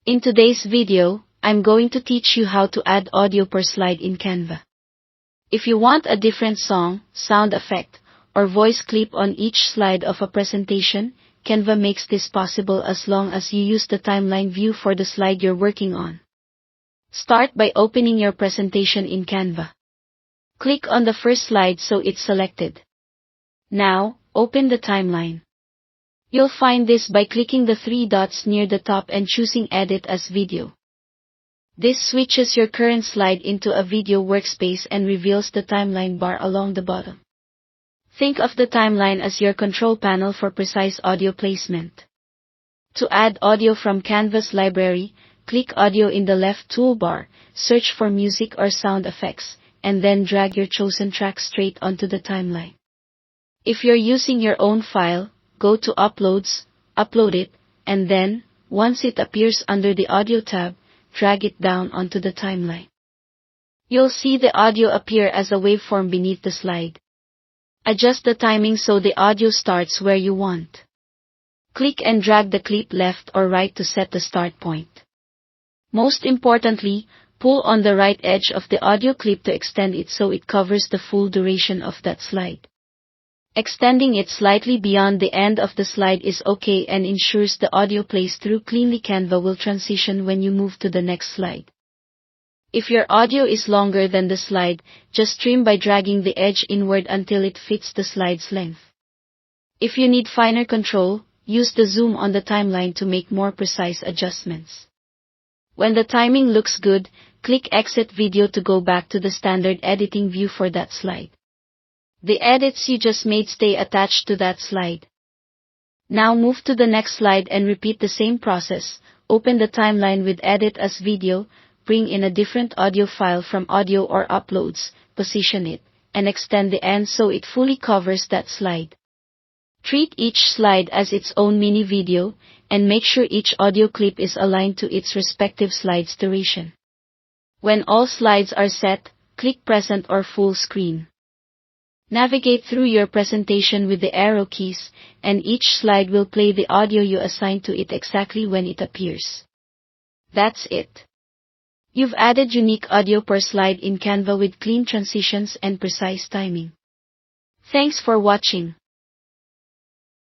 In today's video, I'm going to teach you how to add audio per slide in Canva. If you want a different song, sound effect, or voice clip on each slide of a presentation, Canva makes this possible as long as you use the timeline view for the slide you're working on. Start by opening your presentation in Canva. Click on the first slide so it's selected. Now, open the timeline. You'll find this by clicking the three dots near the top and choosing Edit as Video. This switches your current slide into a video workspace and reveals the timeline bar along the bottom. Think of the timeline as your control panel for precise audio placement. To add audio from Canva's library, click Audio in the left toolbar, search for music or sound effects, and then drag your chosen track straight onto the timeline. If you're using your own file, go to Uploads, upload it, and then, once it appears under the Audio tab, drag it down onto the timeline. You'll see the audio appear as a waveform beneath the slide. Adjust the timing so the audio starts where you want. Click and drag the clip left or right to set the start point. Most importantly, pull on the right edge of the audio clip to extend it so it covers the full duration of that slide. Extending it slightly beyond the end of the slide is okay and ensures the audio plays through cleanly. Canva will transition when you move to the next slide. If your audio is longer than the slide, just trim by dragging the edge inward until it fits the slide's length. If you need finer control, use the zoom on the timeline to make more precise adjustments. When the timing looks good, click Exit Video to go back to the standard editing view for that slide. The edits you just made stay attached to that slide. Now move to the next slide and repeat the same process. Open the timeline with Edit as Video, bring in a different audio file from Audio or Uploads, position it, and extend the end so it fully covers that slide. Treat each slide as its own mini video, and make sure each audio clip is aligned to its respective slide's duration. When all slides are set, click Present or Full Screen. Navigate through your presentation with the arrow keys, and each slide will play the audio you assign to it exactly when it appears. That's it. You've added unique audio per slide in Canva with clean transitions and precise timing. Thanks for watching.